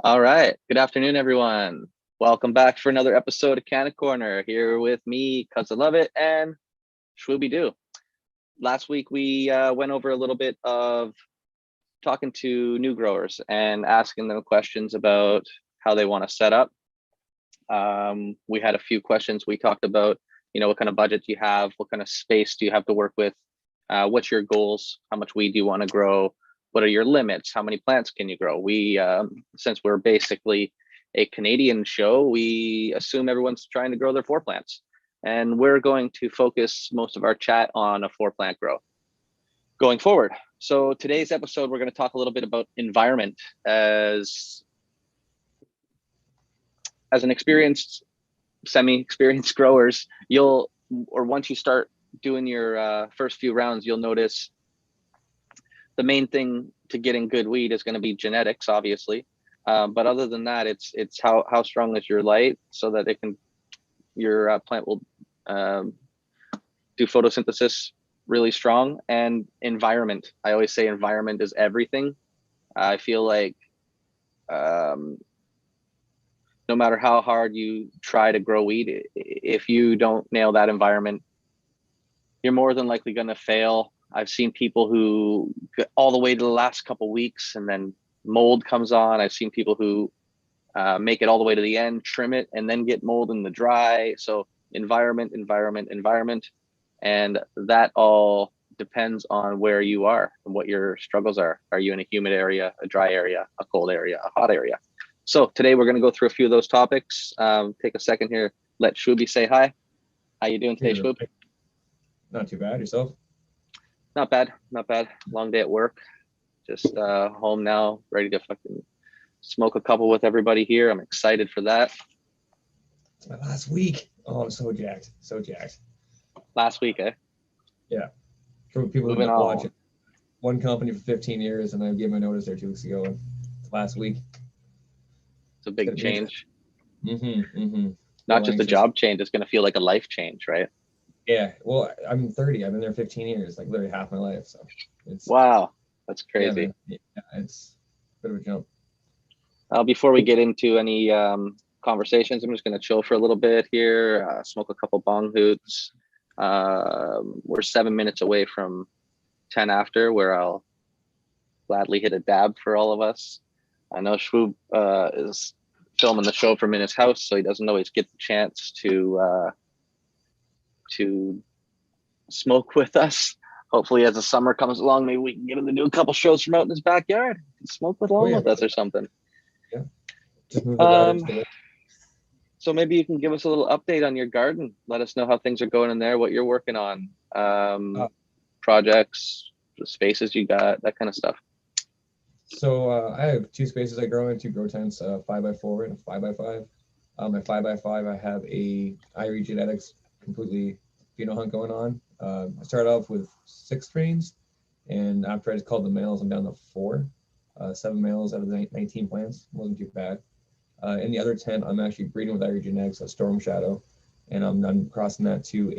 All right. Good afternoon, everyone. Welcome back for another episode of Canna Corner. Here with me, cause I love it, and Shwooby Doo. Last week we went over a little bit of talking to new growers and asking them questions about how they want to set up. We had a few questions. We talked about, what kind of budget do you have? What kind of space do you have to work with? What's your goals? How much weed do you want to grow? What are your limits? How many plants can you grow? We, since we're basically a Canadian show, we assume everyone's trying to grow their 4 plants. And we're going to focus most of our chat on a 4-plant grow going forward. So today's episode, we're going to talk a little bit about environment. As an experienced, semi-experienced growers, once you start doing your first few rounds, you'll notice the main thing to getting good weed is going to be genetics, obviously. But other than that, it's how strong is your light, so that your plant will do photosynthesis really strong. And environment. I always say environment is everything. I feel like no matter how hard you try to grow weed, if you don't nail that environment, you're more than likely going to fail. I've seen people who get all the way to the last couple of weeks and then mold comes on. I've seen people who make it all the way to the end, trim it, and then get mold in the dry. So environment. And that all depends on where you are and what your struggles are. Are you in a humid area, a dry area, a cold area, a hot area? So today we're going to go through a few of those topics. Take a second here. Let Shwooby say hi. How you doing today, Shwoob? Not too bad. Yourself? Not bad. Long day at work. Just home now, ready to fucking smoke a couple with everybody here. I'm excited for that. It's my last week. Oh, I'm so jacked. Last week, eh? Yeah. For people who've been watching, one company for 15 years, and I gave my notice there 2 weeks ago. And last week. It's a big change. Not just a job change. It's going to feel like a life change, right? Yeah. Well, I'm 30. I've been there 15 years, like literally half my life. So it's wow, that's crazy. Yeah, it's a bit of a jump. Before we get into any conversations, I'm just going to chill for a little bit here, smoke a couple bong hoots. We're 7 minutes away from 10 after, where I'll gladly hit a dab for all of us. I know Shwoob is filming the show from in his house, so he doesn't always get the chance to smoke with us. Hopefully, as the summer comes along, maybe we can get him to do a couple shows from out in his backyard, smoke with us or something. Yeah. Just move the so maybe you can give us a little update on your garden. Let us know how things are going in there, what you're working on, projects, the spaces you got, that kind of stuff. So I have 2 spaces I grow in, 2 grow tents, 5x4 and a 5x5. My 5x5, I have a Irie genetics completely pheno hunt going on. I started off with 6 strains, and after I just called the males, I'm down to 4. 7 males out of the 19 plants. Wasn't too bad. In the other tent, I'm actually breeding with Irie genetics, a Storm Shadow, and I'm crossing that to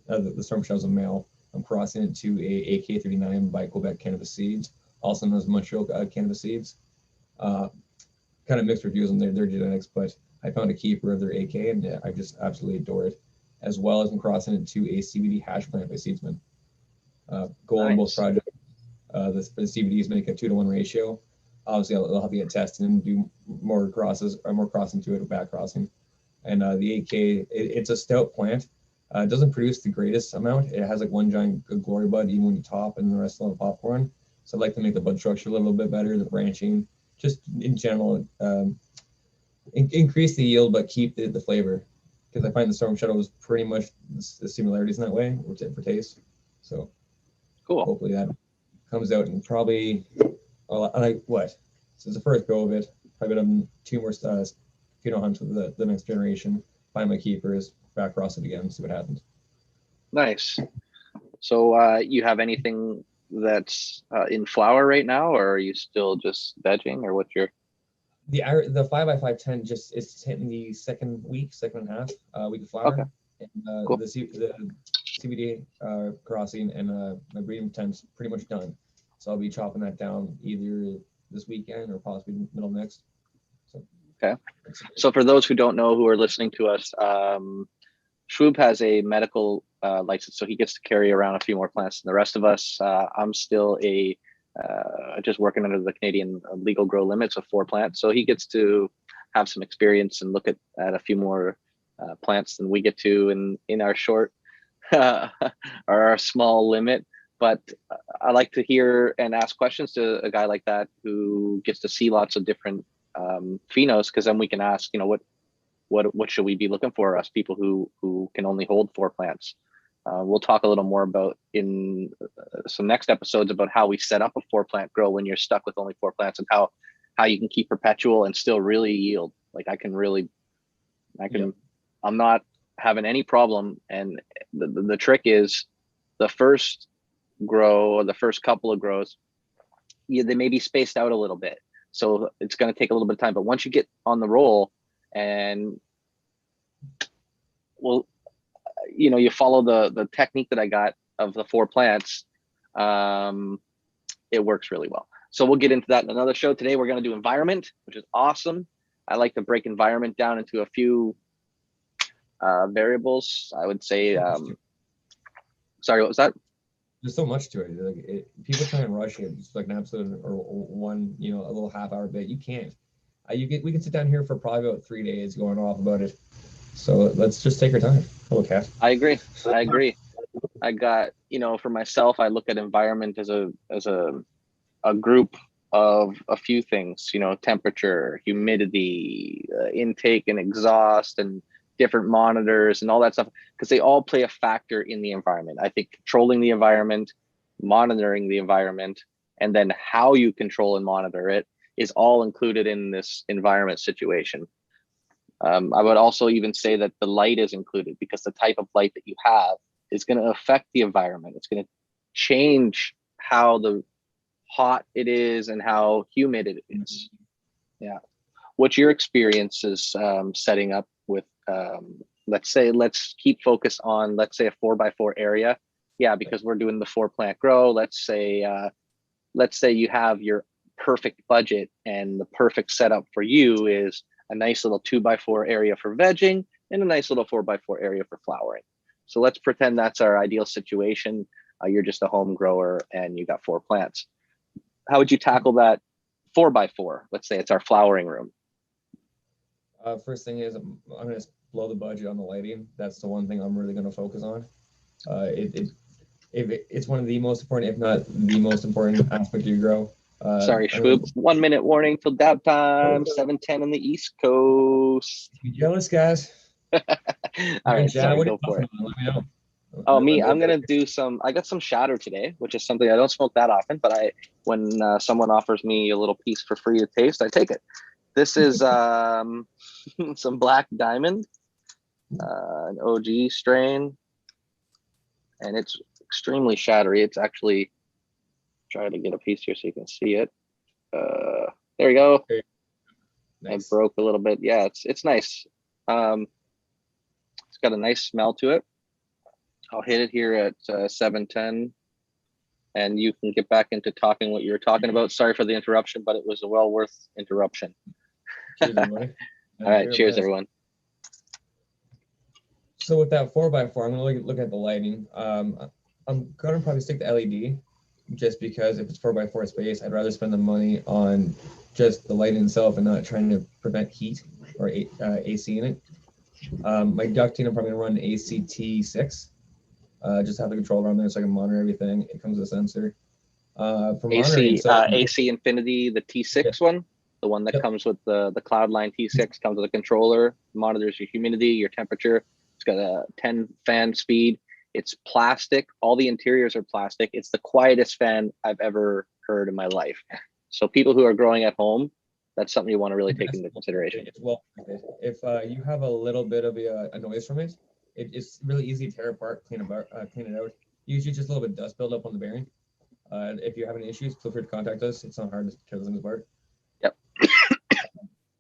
the Storm Shadow's a male. I'm crossing it to a AK39 by Quebec Cannabis Seeds, also known as Montreal Cannabis Seeds. Kind of mixed reviews on their genetics, but I found a keeper of their AK, and I just absolutely adore it. As well as I'm crossing it to a CBD hash plant by Seedsman. Goal in both projects. The CBDs make a 2-to-1 ratio. Obviously, I'll have to get tested and do more crosses, or more crossing to it, or back crossing. And the AK, it's a stout plant. It doesn't produce the greatest amount. It has like one giant glory bud, even when you top, and the rest of the popcorn. So I'd like to make the bud structure a little bit better, the branching, just in general, increase the yield, but keep the flavor. Because I find the Storm Shadow is pretty much the similarities in that way, for taste. So cool. Hopefully that comes out in probably, since the first go of it, probably done 2 more pheno hunts with the next generation, find my keepers, back cross it again, see what happens. Nice. So you have anything that's in flower right now, or are you still just vegging, or what's your? The 5x5 tent just is hitting the second and a half week of flower. Okay. And cool. the CBD crossing and my breeding tent's pretty much done. So I'll be chopping that down either this weekend or possibly middle of next. Okay. So for those who don't know, who are listening to us, Schwab has a medical license, so he gets to carry around a few more plants than the rest of us. I'm still just working under the Canadian legal grow limits of 4 plants, so he gets to have some experience and look at a few more plants than we get to in our short or our small limit. But I like to hear and ask questions to a guy like that who gets to see lots of different phenos, because then we can ask, what should we be looking for, us people who can only hold 4 plants. We'll talk a little more about in some next episodes about how we set up a 4-plant grow when you're stuck with only 4 plants, and how you can keep perpetual and still really yield. Like I'm not having any problem. And the trick is the first grow or the first couple of grows, they may be spaced out a little bit. So it's going to take a little bit of time, but once you get on the roll and you follow the technique that I got of the 4 plants, it works really well. So we'll get into that in another show. Today we're going to do environment, which is awesome. I like to break environment down into a few variables. I would say, sorry, what was that? There's so much to it. Like people try and rush it. It's like an absolute or one, a little half-hour bit. You can't. We can sit down here for probably about 3 days going off about it. So let's just take our time. Hello, Cass. I agree. I got, for myself, I look at environment as a group of a few things, temperature, humidity, intake and exhaust, and different monitors and all that stuff, because they all play a factor in the environment. I think controlling the environment, monitoring the environment, and then how you control and monitor it is all included in this environment situation. I would also even say that the light is included, because the type of light that you have is going to affect the environment. It's going to change how hot it is and how humid it is. Yeah. What's your experiences setting up with, let's keep focus on, let's say, a 4x4 area. Yeah, because we're doing the 4-plant grow. Let's say you have your perfect budget, and the perfect setup for you is a nice little 2x4 area for vegging and a nice little 4x4 area for flowering. So let's pretend that's our ideal situation. You're just a home grower and you got 4 plants. How would you tackle that 4x4? Let's say it's our flowering room. First thing is I'm going to blow the budget on the lighting. That's the one thing I'm really going to focus on. It's one of the most important, if not the most important aspect of your grow. Sorry, Schwab. 1 minute warning till dab time. 7:10 on the East Coast. You jealous, guys? All right, sorry, go for it. Let me know. Oh, me, I'm gonna do I got some shatter today, which is something I don't smoke that often, but when someone offers me a little piece for free to taste, I take it. This is some Black Diamond, an OG strain, and it's extremely shattery. It's actually, try to get a piece here so you can see it. There we go. Okay. Nice. I broke a little bit. Yeah, it's nice. It's got a nice smell to it. I'll hit it here at 7:10, and you can get back into talking what you were talking about. Sorry for the interruption, but it was a well worth interruption. Cheers, everybody. All right, cheers, everyone. So with that 4x4, I'm going to look at the lighting. I'm going to probably stick to LED, just because if it's 4x4 space, I'd rather spend the money on just the lighting itself and not trying to prevent heat or AC in it. My ducting, I'm probably going to run ACT6. Just have the control around there so I can monitor everything. It comes with a sensor. For AC Infinity, the T6 one, the one that comes with the Cloudline T6, comes with a controller, monitors your humidity, your temperature. It's got a 10 fan speed. It's plastic. All the interiors are plastic. It's the quietest fan I've ever heard in my life. So people who are growing at home, that's something you want to really take into consideration. Well, if you have a little bit of a noise from it, it's really easy to tear apart, clean it out. Usually just a little bit of dust buildup on the bearing. If you have any issues, feel free to contact us. It's not hard to tear those things apart. Yep.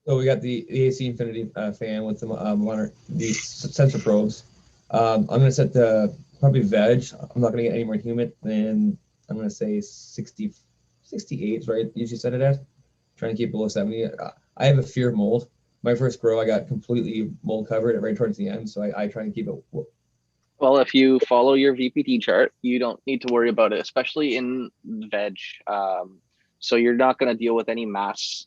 So we got the AC Infinity fan with the sensor probes. I'm going to set the probably veg. I'm not going to get any more humid than, I'm going to say 68, right? Usually set it at. Trying to keep below 70. I have a fear of mold. my first grow, I got completely mold covered right towards the end. So I try and keep it. Well, if you follow your VPD chart, you don't need to worry about it, especially in veg. So you're not going to deal with any mass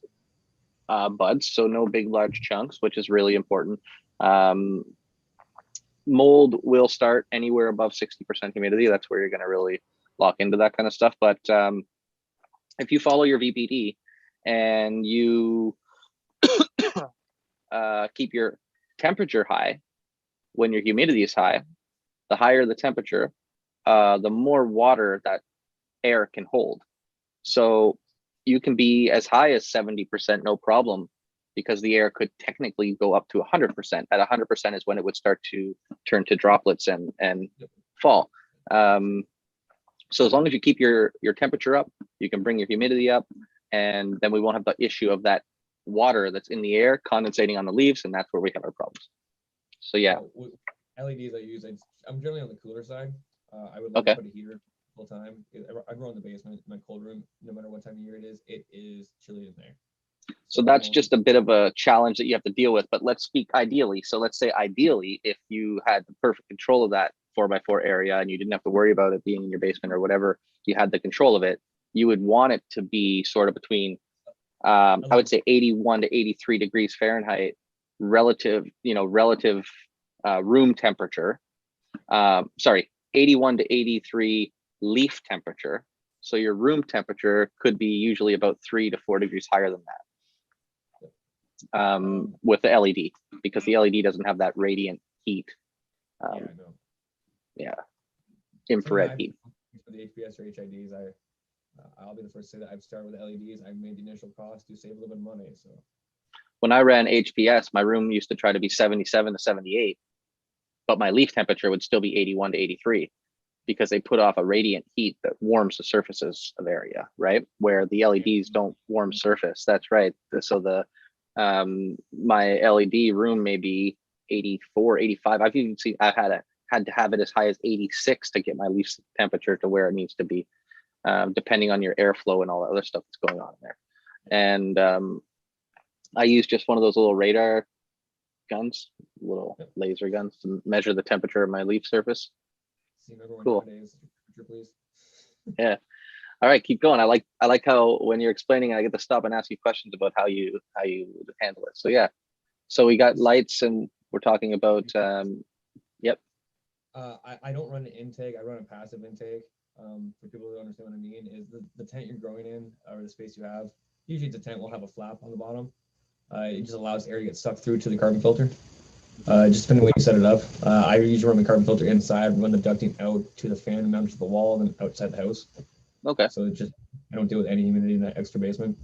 buds, so no big, large chunks, which is really important. Mold will start anywhere above 60% humidity. That's where you're going to really lock into that kind of stuff. But if you follow your VPD and you keep your temperature high when your humidity is high, the higher the temperature, the more water that air can hold. So you can be as high as 70%, no problem, because the air could technically go up to 100%. At 100% is when it would start to turn to droplets and fall. So as long as you keep your temperature up, you can bring your humidity up, and then we won't have the issue of that water that's in the air condensating on the leaves, and that's where we have our problems. So yeah. LEDs I use, I'm generally on the cooler side. I would like to put a heater full time. I grow in the basement, my cold room. No matter what time of year it is chilly in there. So that's just a bit of a challenge that you have to deal with. But let's speak ideally. So let's say ideally, if you had the perfect control of that 4x4 area and you didn't have to worry about it being in your basement or whatever, you had the control of it, you would want it to be sort of between, I would say 81 to 83 degrees Fahrenheit relative room temperature. Sorry, 81 to 83 leaf temperature. So your room temperature could be usually about 3 to 4 degrees higher than that with the LED, because the LED doesn't have that radiant heat. Infrared heat. For the HPS or HIDs, I'll be the first to say that I've started with LEDs. I've made the initial cost to save a little bit of money. So when I ran HPS, my room used to try to be 77 to 78, but my leaf temperature would still be 81 to 83 because they put off a radiant heat that warms the surfaces of area, right? Where the LEDs don't warm surface. That's right. So the my LED room may be 84, 85. I've even seen I've had to have it as high as 86 to get my leaf temperature to where it needs to be, depending on your airflow and all that other stuff that's going on in there. And I use just one of those little radar guns, little laser guns, to measure the temperature of my leaf surface. Cool. Please. Yeah. All right, keep going. I like how when you're explaining, I get to stop and ask you questions about how you handle it. So yeah. So we got lights, and we're talking about yep. I don't run an intake. I run a passive intake. For people who understand what I mean, is the tent you're growing in or the space you have. Usually the tent will have a flap on the bottom. It just allows air to get sucked through to the carbon filter. Just depending on the way you set it up. I usually run the carbon filter inside, run the ducting out to the fan mounted to the wall, and then outside the house. Okay. So I don't deal with any humidity in that extra basement.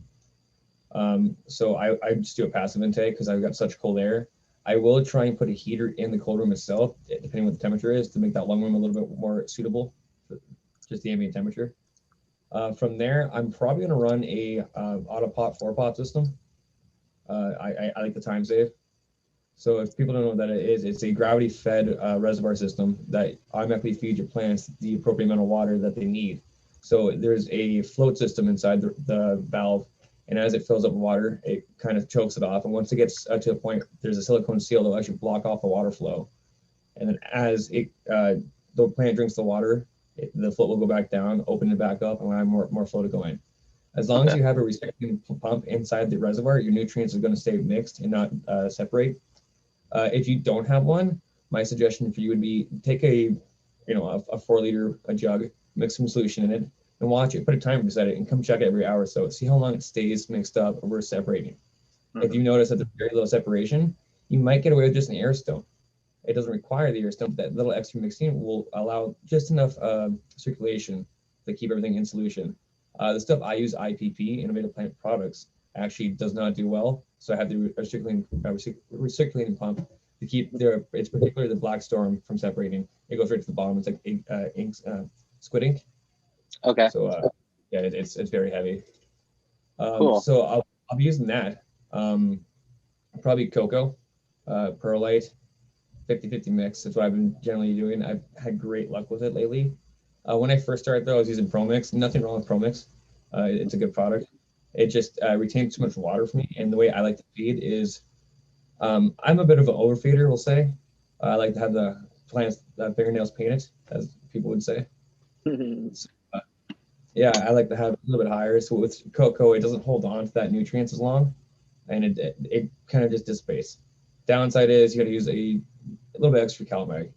So I just do a passive intake because I've got such cold air. I will try and put a heater in the cold room itself, depending on what the temperature is, to make that lung room a little bit more suitable for just the ambient temperature. From there, I'm probably going to run a auto pot 4-pot system. I like the time save. So if people don't know what that is, it's a gravity-fed reservoir system that automatically feeds your plants the appropriate amount of water that they need. So there's a float system inside the valve, and as it fills up with water, it kind of chokes it off. And once it gets to a point, there's a silicone seal that will actually block off the water flow. And then as the plant drinks the water, the float will go back down, open it back up, and allow more flow to go in. As long as you have a recycling pump inside the reservoir, your nutrients are going to stay mixed and not separate. If you don't have one, my suggestion for you would be take a 4-liter jug, mix some solution in it, and watch it. Put a timer beside it, and come check it every hour or so. See how long it stays mixed up or we're separating. Mm-hmm. If you notice that there's very little separation, you might get away with just an air stone. It doesn't require the air stone, but that little extra mixing will allow just enough circulation to keep everything in solution. The stuff I use, IPP, Innovative Plant Products, actually does not do well. So I have the recirculating pump to keep it's particularly the Black Storm from separating. It goes right to the bottom. It's like squid ink. Okay. So yeah, it's very heavy. Cool. So I'll be using that. Probably cocoa, perlite, 50-50 mix. That's what I've been generally doing. I've had great luck with it lately. When I first started though, I was using ProMix. Nothing wrong with ProMix. It's a good product. It just retains too much water for me. And the way I like to feed is I'm a bit of an overfeeder, we'll say. I like to have the plants, fingernails painted, as people would say. So, yeah, I like to have a little bit higher. So with cocoa, it doesn't hold on to that nutrients as long, and it kind of just dissipates. Downside is you got to use a little bit extra CalMag.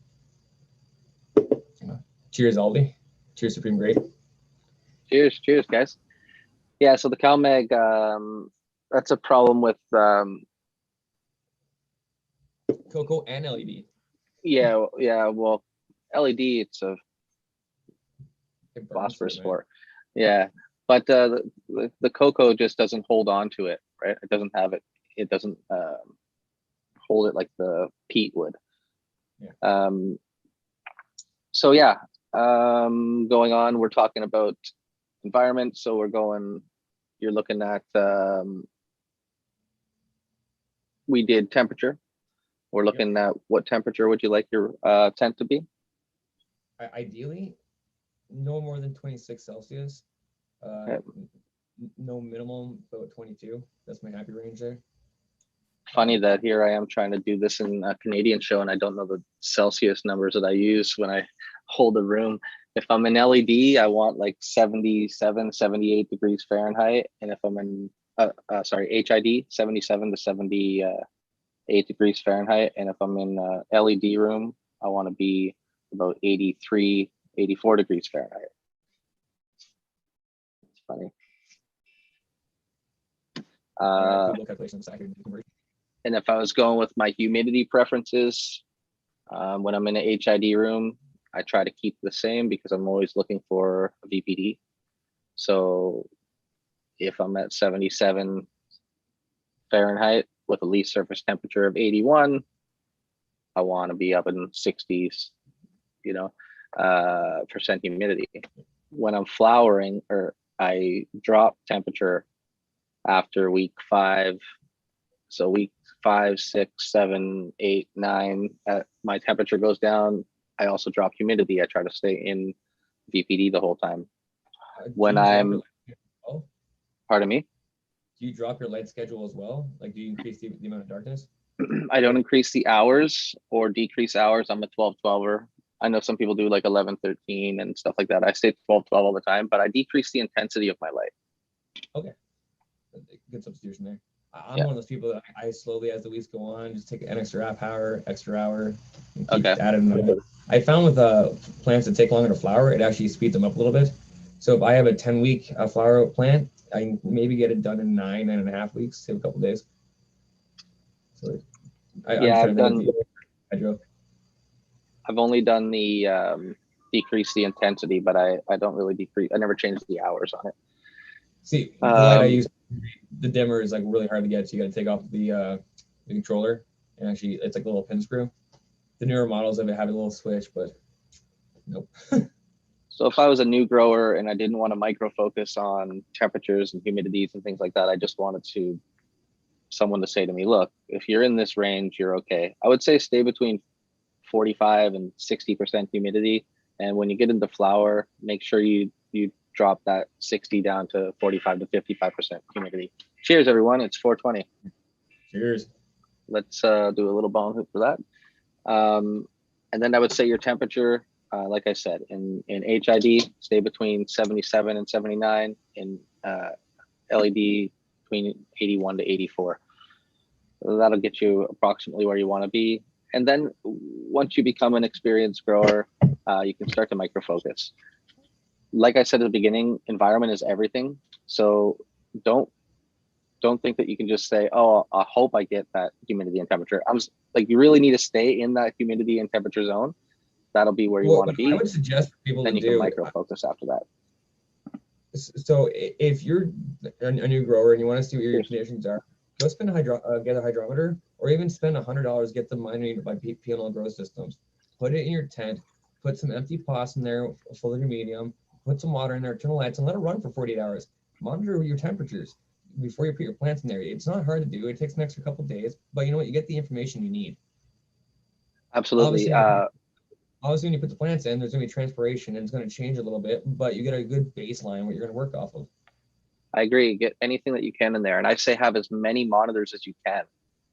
Cheers, Aldi. Cheers, Supreme Grade. Cheers, guys. Yeah, so the CalMag, that's a problem with Cocoa and LED. yeah, well, LED, it's a phosphorus for. Yeah, but the cocoa just doesn't hold on to it, right? It doesn't have it. It doesn't hold it like the peat would. Yeah. So yeah, going on, we're talking about environment. So you're looking at, we did temperature. We're looking at what temperature would you like your tent to be? Ideally, no more than 26 Celsius. No minimum, about 22. That's my happy range there. Funny that here I am trying to do this in a Canadian show and I don't know the Celsius numbers that I use when I hold a room. If I'm in LED, I want like 77, 78 degrees Fahrenheit. And if I'm in, HID, 77 to 78 degrees Fahrenheit. And if I'm in a LED room, I want to be about 83, 84 degrees Fahrenheit. It's funny. And if I was going with my humidity preferences, when I'm in an HID room, I try to keep the same because I'm always looking for a VPD. So if I'm at 77 Fahrenheit with a least surface temperature of 81, I want to be up in 60s, percent humidity. When I'm flowering, or I drop temperature after week 5. So week 5, 6, 7, 8, 9, my temperature goes down. I also drop humidity. I try to stay in VPD the whole time. When I'm, pardon me? Do you drop your light schedule as well? Like, do you increase the amount of darkness? I don't increase the hours or decrease hours. I'm a 12-12er. I know some people do like 11-13 and stuff like that. I stay 12-12 all the time, but I decrease the intensity of my light. Okay. Good substitution there. I'm one of those people that I slowly, as the weeks go on, just take an extra half hour, extra hour, and keep adding. I found with plants that take longer to flower, it actually speeds them up a little bit. So if I have a 10-week flower plant, I can maybe get it done in 9.5 weeks, save a couple days. So I've only done the decrease the intensity, but I don't really decrease. I never change the hours on it. See, the light I use, the dimmer is like really hard to get. So you got to take off the controller, and actually it's like a little pin screw. The newer models of it have a little switch, but nope. So if I was a new grower and I didn't want to micro focus on temperatures and humidities and things like that, I just wanted someone to say to me, look, if you're in this range, you're okay. I would say stay between 45 and 60% humidity. And when you get into flower, make sure you drop that 60 down to 45 to 55% humidity. Cheers, everyone. It's 420. Cheers. Let's do a little bone hoop for that. And then I would say your temperature, like I said, in HID, stay between 77 and 79. In LED, between 81 to 84. That'll get you approximately where you want to be. And then once you become an experienced grower, you can start to micro focus. Like I said at the beginning, environment is everything. So don't think that you can just say, oh, I hope I get that humidity and temperature. You really need to stay in that humidity and temperature zone. That'll be where you want to be. I would suggest for people then you can micro focus after that. So if you're a new grower and you want to see what your conditions are, go spend get a hydrometer, or even spend $100, get the monitoring by P&L Grow Systems. Put it in your tent, put some empty pots in there full of your medium, put some water in there, turn the lights, and let it run for 48 hours. Monitor your temperatures before you put your plants in there. It's not hard to do. It takes an extra couple of days, but you know what? You get the information you need. Absolutely. Obviously, when you put the plants in, there's going to be transpiration and it's going to change a little bit, but you get a good baseline what you're going to work off of. I agree. Get anything that you can in there. And I say have as many monitors as you can.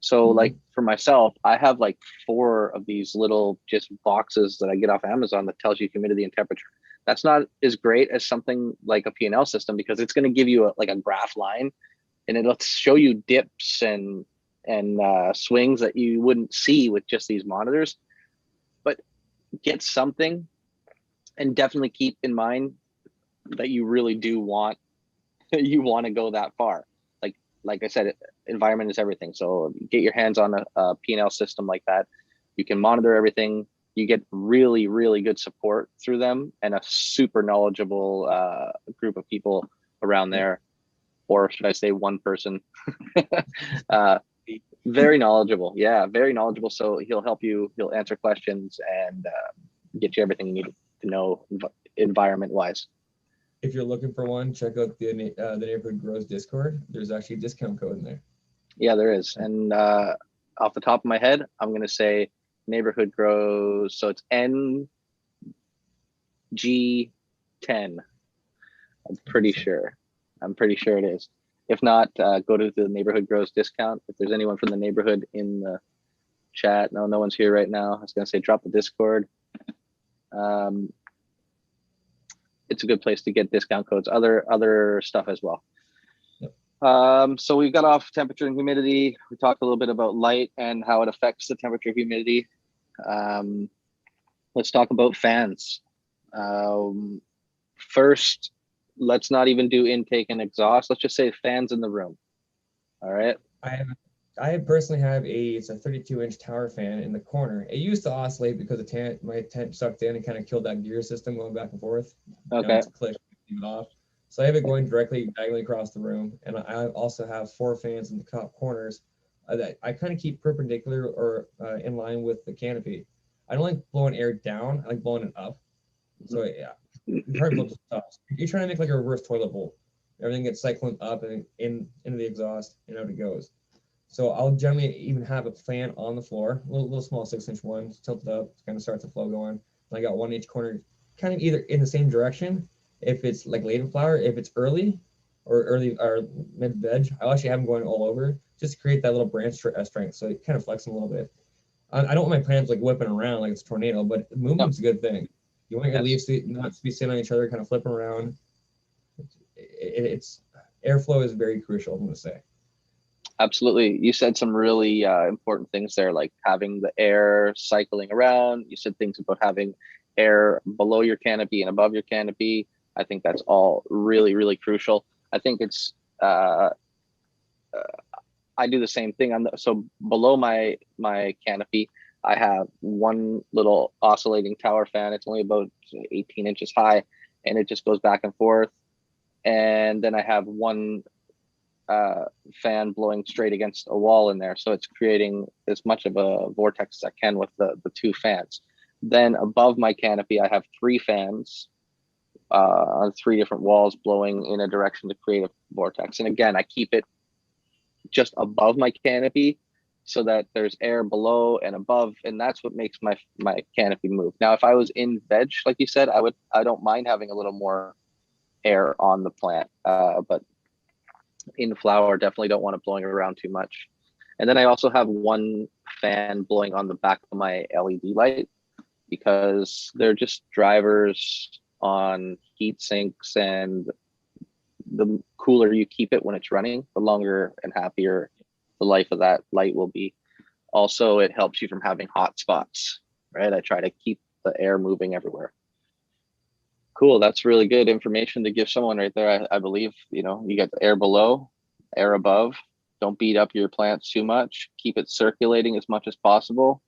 So like for myself, I have like 4 of these little just boxes that I get off Amazon that tells you humidity and temperature. That's not as great as something like a P&L system, because it's going to give you like a graph line, and it'll show you dips and swings that you wouldn't see with just these monitors. But get something, and definitely keep in mind that you really do want to go that far. Like I said, environment is everything. So get your hands on a P&L system like that. You can monitor everything. You get really, really good support through them, and a super knowledgeable group of people around there, or should I say one person. Very knowledgeable. Yeah, very knowledgeable. So he'll help you. He'll answer questions and get you everything you need to know environment wise. If you're looking for one, check out the Neighborhood Grows Discord. There's actually a discount code in there. Yeah, there is. And off the top of my head, I'm going to say Neighborhood Grows. So it's NG10. I'm pretty sure it is. If not, go to the Neighborhood Grows discount. If there's anyone from the neighborhood in the chat, no one's here right now. I was going to say drop the Discord. It's a good place to get discount codes, other stuff as well. Yep. So we got off temperature and humidity. We talked a little bit about light and how it affects the temperature humidity. Let's talk about fans. First, let's not even do intake and exhaust. Let's just say fans in the room. All right. I personally have it's a 32-inch tower fan in the corner. It used to oscillate because my tent sucked in and kind of killed that gear system going back and forth. Okay. Now it's click, leave it off. So I have it going diagonally across the room, and I also have 4 fans in the top corners that I kind of keep perpendicular or in line with the canopy. I don't like blowing air down. I like blowing it up. So yeah, you're trying to make like a reverse toilet bowl. Everything gets cycling up and into the exhaust, and out it goes. So I'll generally even have a fan on the floor, a little small 6-inch one, tilted up, to kind of start the flow going. And I got one each corner, kind of either in the same direction. If it's like late in flower, if it's early or mid veg, I'll actually have them going all over, just to create that little branch strength. So it kind of flexing a little bit. I don't want my plants like whipping around like it's a tornado, but movement's a good thing. You want your leaves to not be sitting on each other, kind of flipping around. It's airflow is very crucial, I'm going to say. Absolutely. You said some really important things there, like having the air cycling around. You said things about having air below your canopy and above your canopy. I think that's all really, really crucial. I think it's, I do the same thing. So below my canopy, I have one little oscillating tower fan. It's only about 18 inches high, and it just goes back and forth. And then I have one fan blowing straight against a wall in there, so it's creating as much of a vortex as I can with the 2 fans. Then above my canopy, I have 3 fans on 3 different walls blowing in a direction to create a vortex. And again, I keep it just above my canopy so that there's air below and above, and that's what makes my canopy move. Now, if I was in veg, like you said, I don't mind having a little more air on the plant, but in flower, definitely don't want it blowing around too much. And then I also have one fan blowing on the back of my LED light, because they're just drivers on heat sinks, and the cooler you keep it when it's running, the longer and happier the life of that light will be. Also, it helps you from having hot spots, right? I try to keep the air moving everywhere. Cool. That's really good information to give someone right there. I believe, you got the air below, air above. Don't beat up your plants too much. Keep it circulating as much as possible.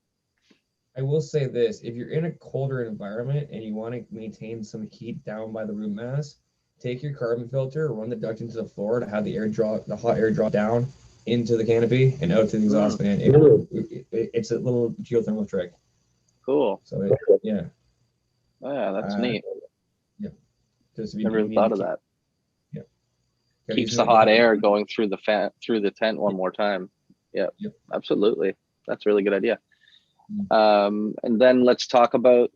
I will say this, if you're in a colder environment and you want to maintain some heat down by the root mass, take your carbon filter, run the duct into the floor to have the hot air drop down into the canopy and out to the exhaust fan. It's a little geothermal trick. Cool. So yeah. Oh, yeah, that's neat. Yeah. Never even thought of that. Yeah. Keeps the hot air going through the tent one more time. Yeah, yep. Absolutely. That's a really good idea. And then let's talk about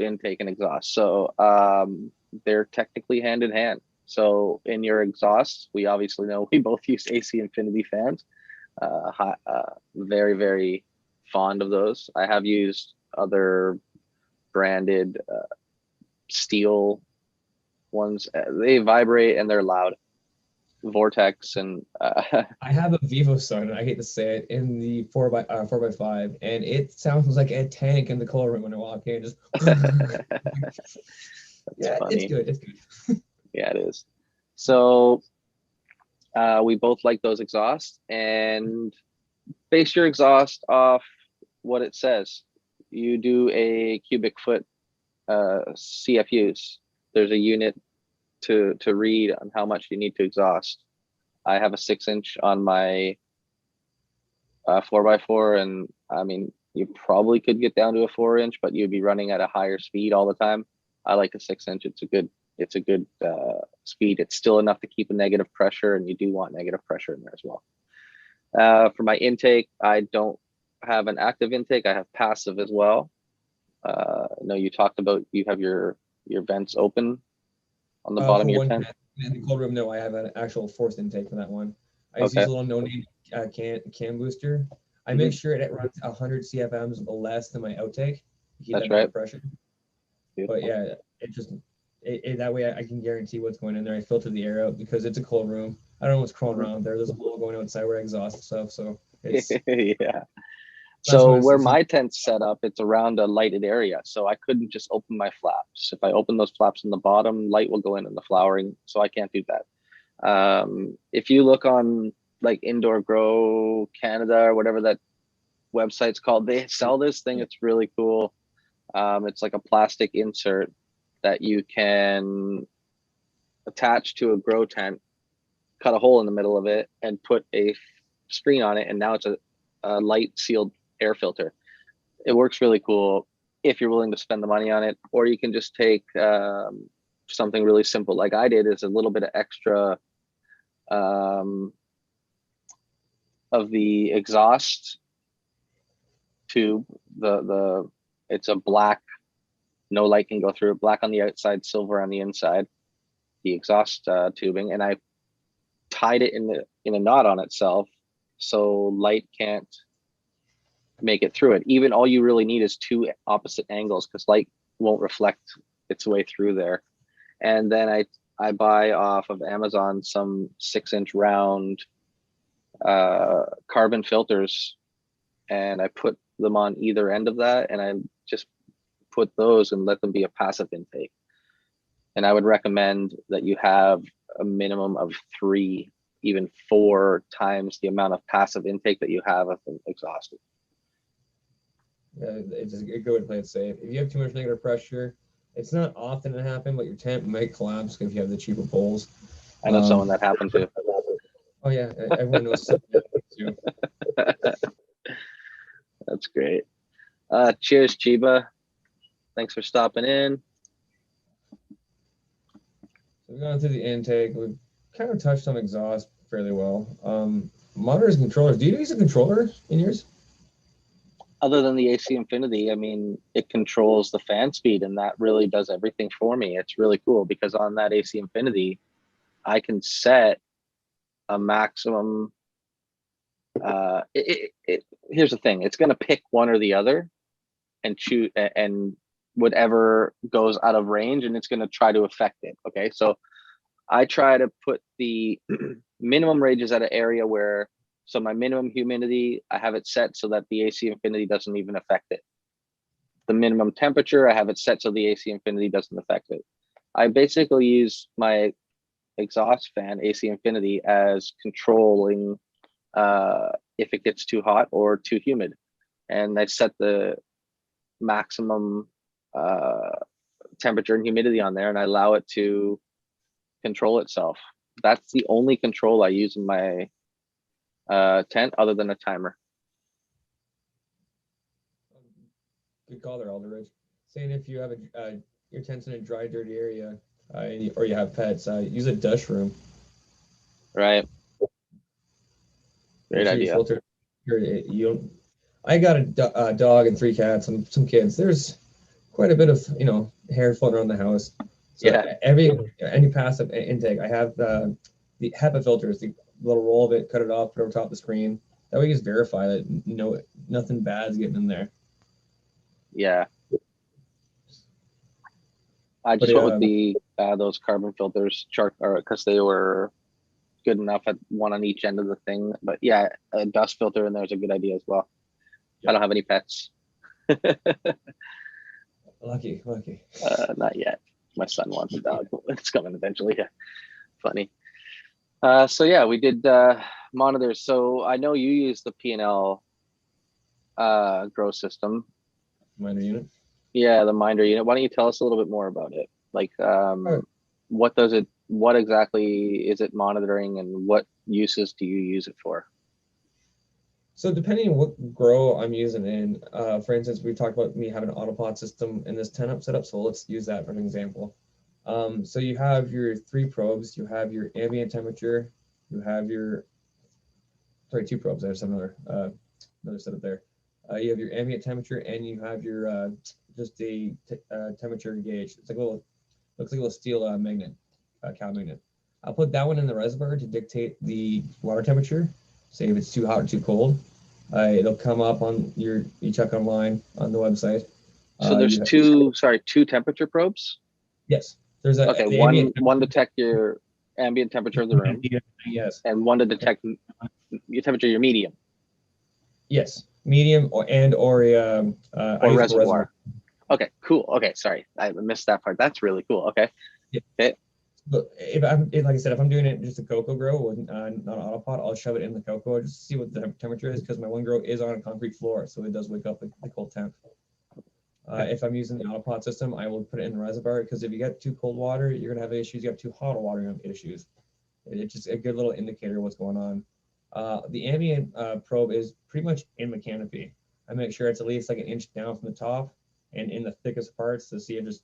intake and exhaust. So they're technically hand in hand. So in your exhaust, we obviously know we both use AC Infinity fans. Very, very fond of those. I have used other branded steel ones. They vibrate and they're loud. Vortex and I have a Vivo Sun, and I hate to say it, in the 4x5, and it sounds like a tank in the cold room when I walk in. Just yeah, funny. it's good. It's good. Yeah, it is. So we both like those exhausts, and base your exhaust off what it says. You do a cubic foot CFUs. There's a unit to read on how much you need to exhaust. I have a 6-inch on my 4x4, and I mean, you probably could get down to a 4-inch, but you'd be running at a higher speed all the time. I like a 6-inch. It's a good speed. It's still enough to keep a negative pressure, and you do want negative pressure in there as well. For my intake, I don't have an active intake. I have passive as well. No, you talked about you have your vents open on the bottom of your tent. In the cold room, no, I have an actual forced intake for that one. I just Okay. use a little no-name can booster. I make sure it runs 100 CFMs less than my outtake to keep That's that right. pressure. Beautiful. But yeah, that way I can guarantee what's going in there. I filter the air out because it's a cold room. I don't know what's crawling around there. There's a hole going outside where I exhaust stuff, so it's yeah. So where my tent's set up, it's around a lighted area, so I couldn't just open my flaps. If I open those flaps in the bottom, light will go in the flowering, so I can't do that. If you look on like Indoor Grow Canada or whatever that website's called, they sell this thing. It's really cool. It's like a plastic insert that you can attach to a grow tent, cut a hole in the middle of it, and put a screen on it, and now it's a light sealed air filter. It works really cool if you're willing to spend the money on it, or you can just take something really simple like I did, is a little bit of extra of the exhaust tube. It's a black, no light can go through it, black on the outside, silver on the inside, the exhaust tubing, and I tied it in a knot on itself so light can't make it through it. Even all you really need is 2 opposite angles, because light won't reflect its way through there. And then I buy off of Amazon some 6-inch round carbon filters, and I put them on either end of that, and I just put those and let them be a passive intake. And I would recommend that you have a minimum of 3, even 4 times the amount of passive intake that you have of an exhaust. Yeah, it's a good way to play it safe. If you have too much negative pressure, it's not often to happen, but your tent might collapse if you have the cheaper poles. I know someone that happened to. Oh yeah, everyone knows something too. That's great. Cheers, Chiba. Thanks for stopping in. So we've gone through the intake. We've kind of touched on exhaust fairly well. Monitors and controllers. Do you use a controller in yours? Other than the AC Infinity, I mean, it controls the fan speed, and that really does everything for me. It's really cool because on that AC Infinity, I can set a maximum. Here's the thing: it's going to pick one or the other, and choose, and whatever goes out of range, and it's going to try to affect it. Okay, so I try to put the minimum ranges at an area where. So my minimum humidity, I have it set so that the AC Infinity doesn't even affect it. The minimum temperature, I have it set so the AC Infinity doesn't affect it. I basically use my exhaust fan, AC Infinity, as controlling if it gets too hot or too humid. And I set the maximum temperature and humidity on there, and I allow it to control itself. That's the only control I use in my tent other than a timer. Good call there, Alderich. Saying if you have your tent's in a dry, dirty area, or you have pets, use a dush room. Right. Great idea. I got a dog and 3 cats and some kids. There's quite a bit of hair floating around the house. So yeah. Any passive intake, I have the HEPA filters, the little roll of it, cut it off, put it over top of the screen. That way you just verify that nothing bad's getting in there. Yeah. I just went with the those carbon filters, because they were good enough at one on each end of the thing. But yeah, a dust filter in there is a good idea as well. Yep. I don't have any pets. Lucky. Not yet. My son wants a dog. It's coming eventually. Yeah. Funny. So yeah, we did monitors. So I know you use the P&L grow system. Minder unit. Yeah, the minder unit. Why don't you tell us a little bit more about it? Like, what exactly is it monitoring, and what uses do you use it for? So depending on what grow I'm using in, for instance, we talked about me having an autopod system in this 10-up setup. So let's use that for an example. So you have your 3 probes, you have your ambient temperature, you have your, 2 probes. There's another setup there. You have your ambient temperature, and you have your just a temperature gauge. It's like looks like a little steel magnet, cow magnet. I'll put that one in the reservoir to dictate the water temperature. Say if it's too hot or too cold. It'll come up on you check online on the website. So there's two temperature probes? Yes. There's one detect your ambient temperature of the room. Yes. And one to detect your temperature, your medium. Yes. Medium or reservoir. Okay, cool. Okay, sorry. I missed that part. That's really cool. Okay. Yeah. Okay. But like I said, if I'm doing it just a cocoa grow with not an autopod, I'll shove it in the cocoa just to see what the temperature is, because my one grow is on a concrete floor, so it does wake up the cold temp. If I'm using the autopod system, I will put it in the reservoir, because if you get too cold water, you're gonna have issues. You have too hot water, you're gonna have issues. It's just a good little indicator of what's going on. The ambient probe is pretty much in the canopy. I make sure it's at least like an inch down from the top and in the thickest parts to see it just,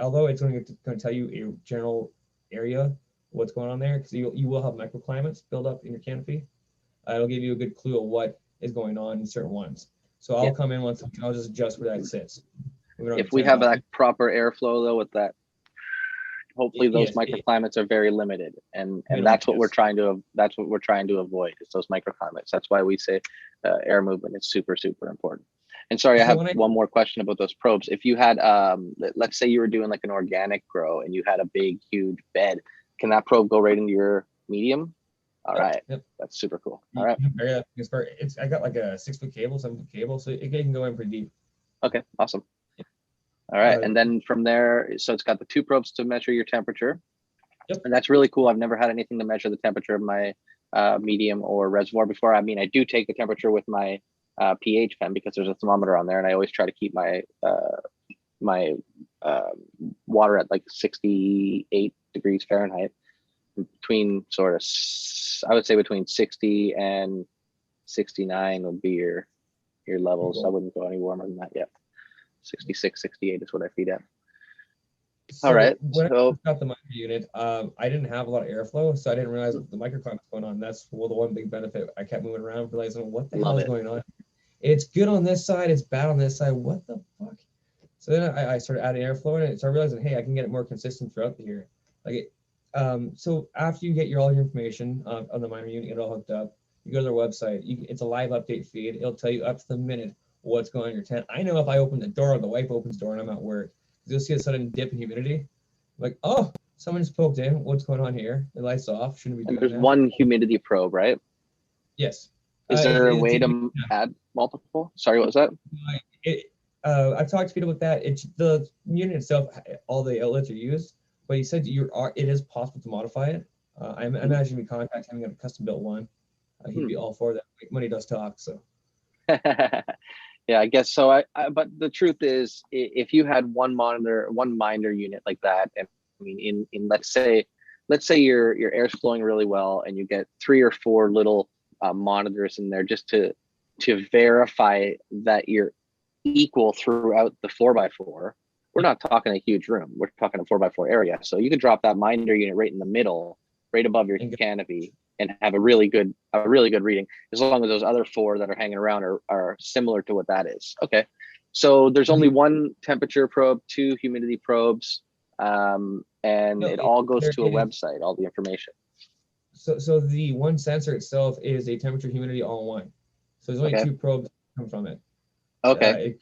although it's going to tell you a general area what's going on there, because you will have microclimates build up in your canopy. It'll give you a good clue of what is going on in certain ones. So I'll come in once, I'll just adjust where that sits. If we have that proper airflow though with that, hopefully those microclimates are very limited, and that's what we're trying to avoid, is those microclimates. That's why we say air movement is super, super important. And sorry, I have one more question about those probes. If you had, let's say you were doing like an organic grow and you had a big, huge bed, can that probe go right into your medium? All right. Yep. That's super cool. All right. I got like a 6-foot cable, 7-foot cable, so it can go in pretty deep. Okay, awesome. All right, and then from there, so it's got the 2 probes to measure your temperature. Yep. And that's really cool. I've never had anything to measure the temperature of my medium or reservoir before. I mean, I do take the temperature with my pH pen, because there's a thermometer on there, and I always try to keep my water at like 68 degrees Fahrenheit, between I would say between 60 and 69 would be your levels. Cool. I wouldn't go any warmer than that yet. 66, 68 is what I feed at. So all right. When I got the minder unit, I didn't have a lot of airflow, so I didn't realize the microclimate was going on. That's the one big benefit. I kept moving around, realizing what the hell is going on. It's good on this side, it's bad on this side. What the fuck? So then I started adding airflow in it. So I realized, hey, I can get it more consistent throughout the year. So after you get all your information on the minder unit, get it all hooked up, you go to their website. It's a live update feed. It'll tell you up to the minute what's going on in your tent. I know if I open the door, the wife opens the door, and I'm at work, you'll see a sudden dip in humidity. I'm like, oh, someone just poked in. What's going on here? The light's off. Shouldn't be doing that. There's one humidity probe, right? Yes. Is there a way to add multiple? Sorry, what was that? I've talked to people about that. It's the unit itself, all the outlets are used, but he said it is possible to modify it. I imagine we contact him and get a custom built one. He'd be all for that. Money does talk, so. Yeah, I guess so. But the truth is, if you had one minder unit like that, and I mean, in let's say your air's flowing really well, and you get 3 or 4 little monitors in there just to verify that you're equal throughout the 4x4. We're not talking a huge room. We're talking a 4x4 area. So you could drop that minder unit right in the middle, right above your canopy, and have a really good reading, as long as those other 4 that are hanging around are similar to what that is. Okay, so there's only 1 temperature probe, 2 humidity probes, and it all goes to a website, all the information. So the one sensor itself is a temperature humidity all in one. So there's only Okay. 2 probes that come from it. Okay.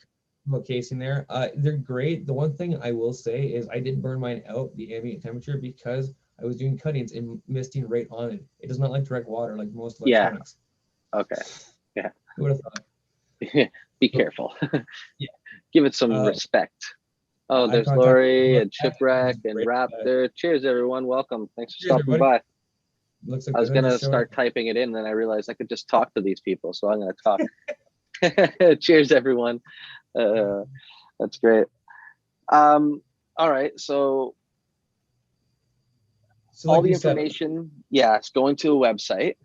Casing there. They're great. The one thing I will say is I did burn mine out, the ambient temperature, because I was doing cuttings and misting right on it. It does not like direct water like most Yeah. electronics. Okay. Yeah. Who would have thought? Be So, careful. yeah. Give it some respect. Oh, I there's contacted Lori them and about that, Shipwreck just and great. Raptor. Cheers, everyone. Welcome. Thanks for Cheers, stopping everybody. by. Looks like I was the hood gonna is showing. start typing it in, then I realized I could just talk to these people, so I'm gonna talk. Cheers, everyone. That's great. All right, so all Like the you said, information, yeah, it's going to a website.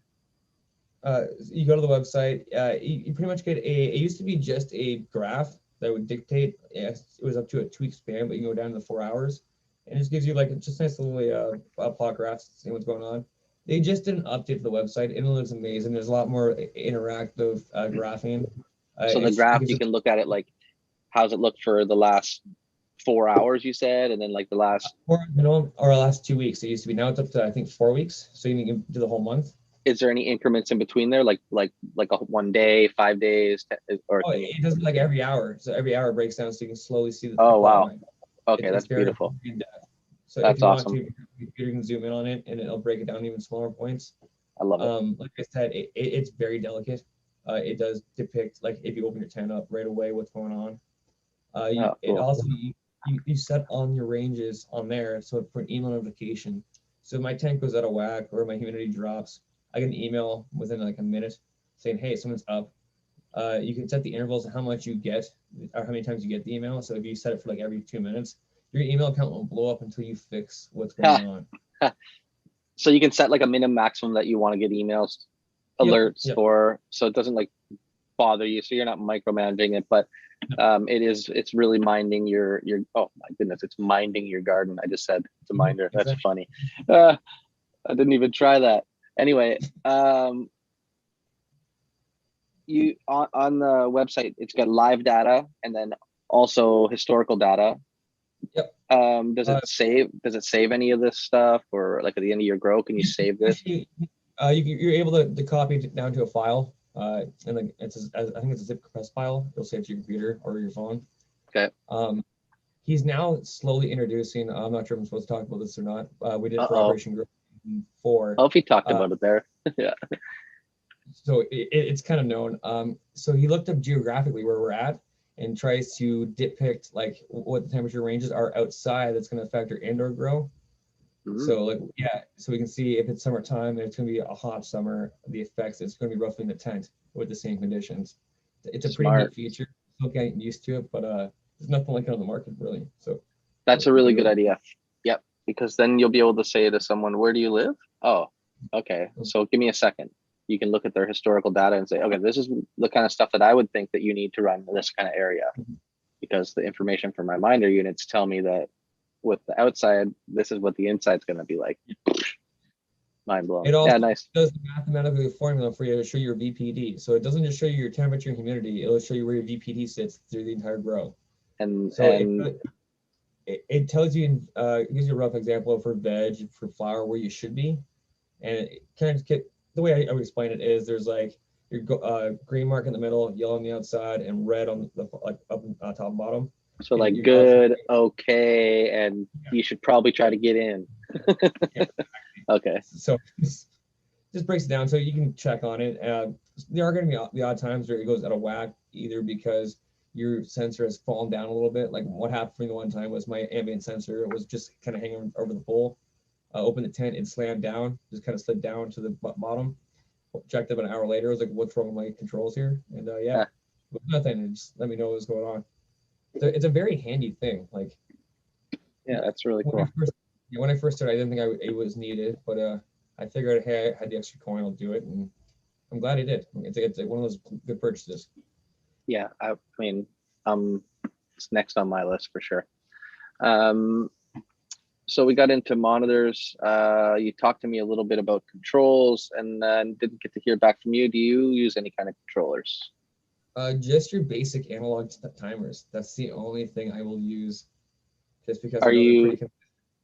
you go to the website, you pretty much get it used to be just a graph that would dictate, yes, it was up to a 2-week span, but you can go down to the 4 hours, and it just gives you like just nice little plot graphs, seeing what's going on. They just didn't update the website, and it looks amazing. There's a lot more interactive graphing. So the graph, you can look at it like, how's it look for the last 4 hours, you said, and then like the last, or minimum or last 2 weeks. It used to be, now it's up to I think 4 weeks, so you can do the whole month. is there any increments in between there, like a 1 day, 5 days, or Oh, it does it like every hour, so every hour breaks down, so you can slowly see the oh plot wow, line. okay, It's that's very beautiful. in-depth. So if That's you want awesome. to, you can zoom in on it, and it'll break it down even smaller points. I love it. Like I said, it's very delicate. It does depict, like if you open your tent up right away, what's going on. Oh, It cool. also you set on your ranges on there, so for an email notification. So if my tank goes out of whack or my humidity drops, I get an email within like a minute saying, "Hey, someone's up." You can set the intervals of how much you get or how many times you get the email. So if you set it for like every 2 minutes, your email account won't blow up until you fix what's going on. So you can set like a minimum maximum that you want to get emails, alerts Yep. for, so it doesn't like bother you. So you're not micromanaging it, but it's really minding your, oh my goodness, it's minding your garden. I just said it's a minder. That's funny. I didn't even try that. Anyway, you on the website, it's got live data and then also historical data. Yep. Does it save any of this stuff, or like at the end of your grow, can you save this? You're able to copy it down to a file, and like I think it's a zip compressed file. You'll save it to your computer or your phone. Okay. He's now slowly introducing. I'm not sure if I'm supposed to talk about this or not. We did for Operation Grow 4. Oh, if he talked about it there, yeah. So it's kind of known. So he looked up geographically where we're at and tries to depict like what the temperature ranges are outside that's going to affect your indoor grow. Mm-hmm. So like, yeah, so we can see if it's summertime and it's going to be a hot summer, the effects, it's going to be roughly in the tent with the same conditions. It's a pretty neat feature. Still getting used to it, but there's nothing like it on the market really. So that's a really good idea. Yep, because then you'll be able to say to someone, where do you live? Oh, okay, so give me a second. You can look at their historical data and say, okay, this is the kind of stuff that I would think that you need to run in this kind of area, because the information from my minder units tell me that with the outside, this is what the inside's going to be like. Mind blown. It also nice. does the mathematical formula for you to show your VPD. So it doesn't just show you your temperature and humidity, it'll show you where your VPD sits through the entire grow. And so it tells you, it gives you a rough example for veg, for flower, where you should be. And it kind of the way I would explain it is there's like your green mark in the middle, yellow on the outside, and red on the like up top and bottom. So and like good, okay, and you should probably try to get in. Okay. So just breaks it down so you can check on it. There are going to be the odd times where it goes out of whack, either because your sensor has fallen down a little bit. Like what happened for me the one time was my ambient sensor was just kind of hanging over the pole. Opened the tent and slammed down, just kind of slid down to the bottom. Checked up an hour later. I was like, what's wrong with my controls here? And nothing. And just let me know what's going on. So it's a very handy thing. Like, yeah, that's really cool. When I first started, I didn't think it was needed, but I figured, hey, I had the extra coin, I'll do it, and I'm glad I did. It's one of those good purchases. Yeah, I mean, it's next on my list for sure. So we got into monitors. You talked to me a little bit about controls, and then didn't get to hear back from you. Do you use any kind of controllers? Just your basic analog timers. That's the only thing I will use, just because are you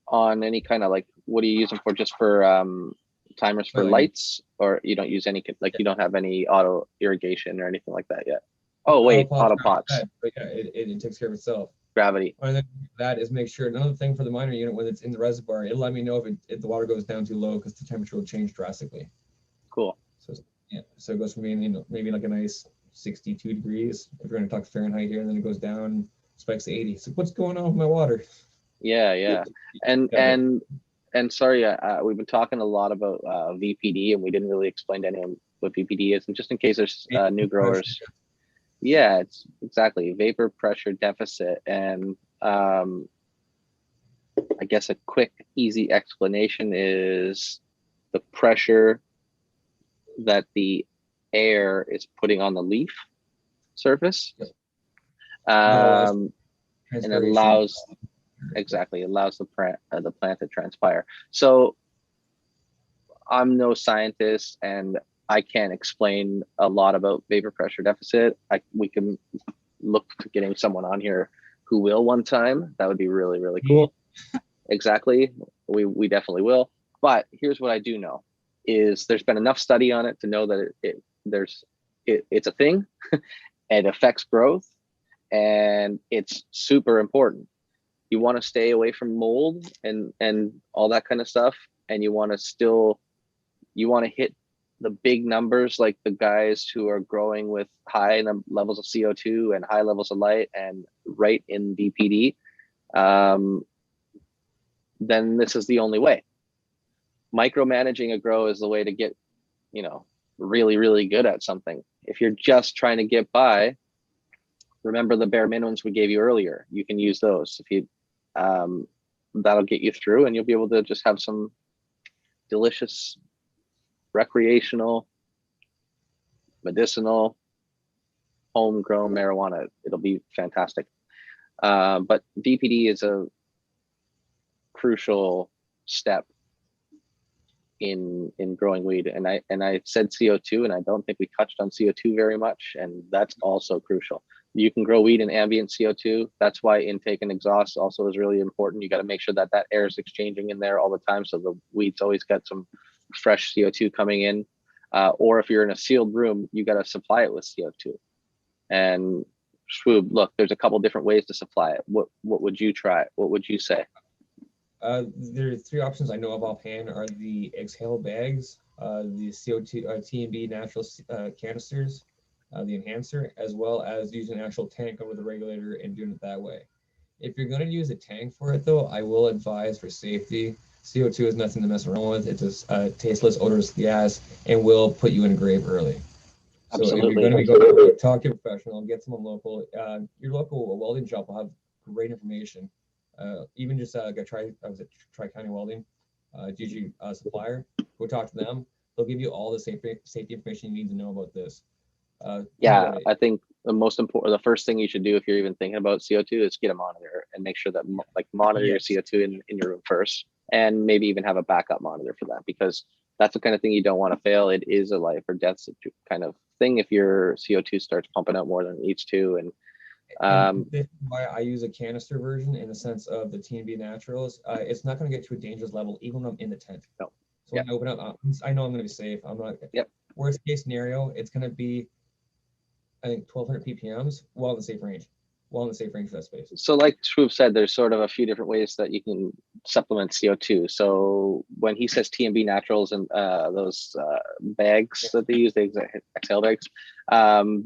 on any kind of like, what do you use them for? Just for timers for lights, or you don't use any, like you don't have any auto irrigation or anything like that yet? Oh wait, auto pots. But yeah, it takes care of itself. Gravity. Other than that is make sure, another thing for the minor unit, when it's in the reservoir, it'll let me know if the water goes down too low, because the temperature will change drastically. Cool. So yeah, so it goes from being, you know, maybe like a nice 62 degrees if you're going to talk Fahrenheit here, and then it goes down, spikes to 80. So what's going on with my water? Yeah. And sorry, we've been talking a lot about VPD, and we didn't really explain to anyone what VPD is. And just in case there's new growers, yeah, it's exactly vapor pressure deficit. And I guess a quick, easy explanation is the pressure that the air is putting on the leaf surface. And it allows, exactly, allows the plant to transpire. So I'm no scientist, and I can't explain a lot about vapor pressure deficit. We can look to getting someone on here who will one time. That would be really, really cool. Exactly. We definitely will. But here's what I do know is there's been enough study on it to know that it's a thing. It affects growth, and it's super important. You want to stay away from mold and all that kind of stuff, and you want to hit the big numbers, like the guys who are growing with high levels of CO2 and high levels of light and right in VPD. Then this is the only way. Micromanaging a grow is the way to get, you know, really, really good at something. If you're just trying to get by, remember the bare minimums we gave you earlier. You can use those. If you, that'll get you through, and you'll be able to just have some delicious, recreational, medicinal, homegrown marijuana. It'll be fantastic. But VPD is a crucial step in growing weed, and I said CO2, and I don't think we touched on CO2 very much, and that's also crucial. You can grow weed in ambient CO2. That's why intake and exhaust also is really important. You got to make sure that air is exchanging in there all the time, so the weeds always get some fresh CO2 coming in. Or if you're in a sealed room, you got to supply it with CO2. And Schwoob, look, there's a couple different ways to supply it. What would you try? What would you say? There are three options I know of offhand are the exhale bags, the CO2 T&B natural canisters, the enhancer, as well as using an actual tank over the regulator and doing it that way. If you're going to use a tank for it, though, I will advise for safety. CO2 is nothing to mess around with. It's a tasteless, odorless gas, and will put you in a grave early. So Absolutely. if you're going to be going, talk to a professional and get someone local. Your local welding shop will have great information. Even just Tri-County Welding, GG supplier. Go talk to them. They'll give you all the safety information you need to know about this. Yeah, I think the first thing you should do if you're even thinking about CO2 is get a monitor and make sure that monitor your CO2 in your room first, and maybe even have a backup monitor for that, because that's the kind of thing you don't want to fail. It is a life or death kind of thing if your CO2 starts pumping out more than it needs to. And this is why I use a canister version in the sense of the T&B Naturals. It's not going to get to a dangerous level even when I'm in the tent. No. So when I open up, I know I'm going to be safe. I'm not. Yep. Worst case scenario, it's going to be, I think, 1,200 ppms, well in the safe range. Well in the safe range for that space. So like Shwoop said, there's sort of a few different ways that you can supplement CO2. So when he says T&B Naturals and those bags that they use, the exhale bags,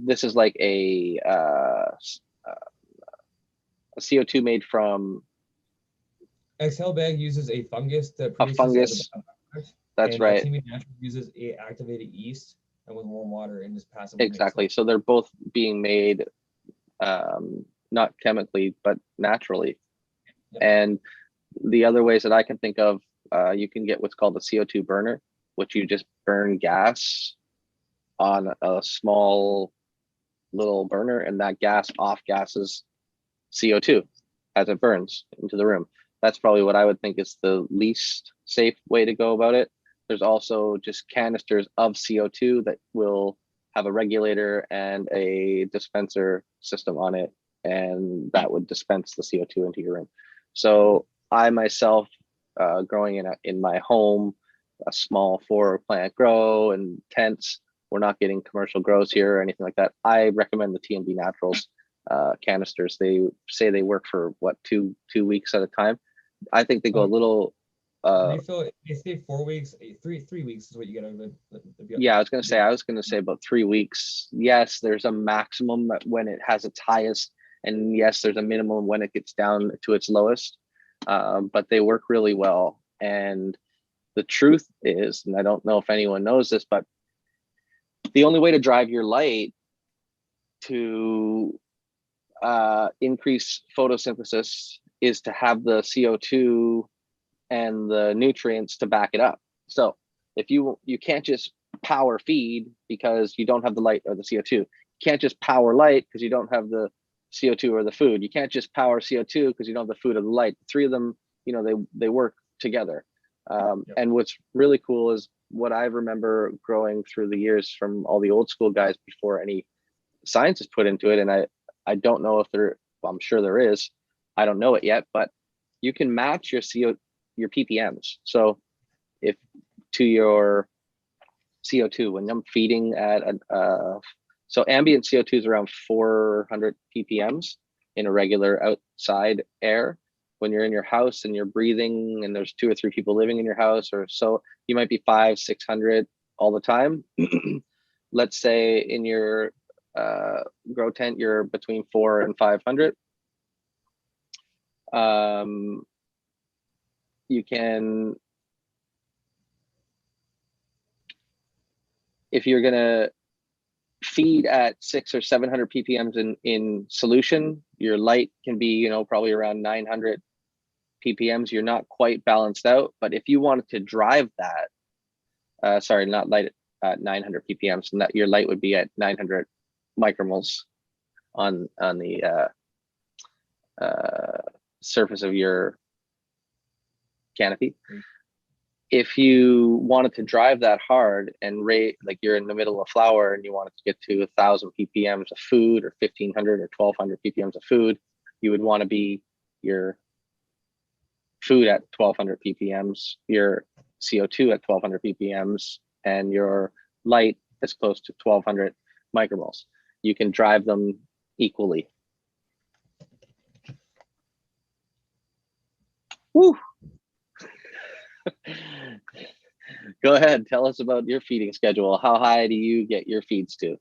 this is like a CO2 made from exhale bag uses a fungus that a fungus. That's right. T&B Natural uses a activated yeast and with warm water and just passive. Exactly. So they're both being made not chemically but naturally. Yep. And the other ways that I can think of, you can get what's called a CO2 burner, which you just burn gas on a small little burner, and that gas off gases CO2 as it burns into the room. That's probably what I would think is the least safe way to go about it. There's also just canisters of CO2 that will have a regulator and a dispenser system on it, and that would dispense the CO2 into your room. So I myself, growing in my home, a small 4-plant grow and tents. We're not getting commercial grows here or anything like that. I recommend the T&B Naturals canisters. They say they work for what, two weeks at a time. I think they go a little. They say 4 weeks, three weeks is what you get out of it. Yeah, I was gonna say about 3 weeks. Yes, there's a maximum when it has its highest, and yes, there's a minimum when it gets down to its lowest. But they work really well. And the truth is, and I don't know if anyone knows this, but the only way to drive your light to increase photosynthesis is to have the CO2 and the nutrients to back it up. So if you can't just power feed because you don't have the light or the CO2. You can't just power light because you don't have the CO2 or the food. You can't just power CO2 because you don't have the food or the light. The three of them, you know, they work together. And what's really cool is what I remember growing through the years from all the old school guys before any science is put into it. And I don't know if well, I'm sure there is. I don't know it yet, but you can match your ppms. So if to your CO2, when I'm feeding at so ambient CO2 is around 400 ppms in a regular outside air. When you're in your house and you're breathing and there's 2 or 3 people living in your house, or so, you might be 500-600 all the time. Let's say in your grow tent you're between 400 and 500. You can, if you're gonna feed at 600 or 700 ppms in solution, your light can be, you know, probably around 900 ppms. You're not quite balanced out. But if you wanted to drive that, sorry, not light at 900 ppms, and that your light would be at 900 micromoles on the surface of your canopy. If you wanted to drive that hard and rate, like you're in the middle of flower and you wanted to get to 1,000 ppms of food, or 1,500 or 1,200 ppms of food, you would want to be your food at 1,200 ppms, your CO2 at 1,200 ppms, and your light as close to 1,200 micromoles. You can drive them equally. Woo! Go ahead, tell us about your feeding schedule. How high do you get your feeds to?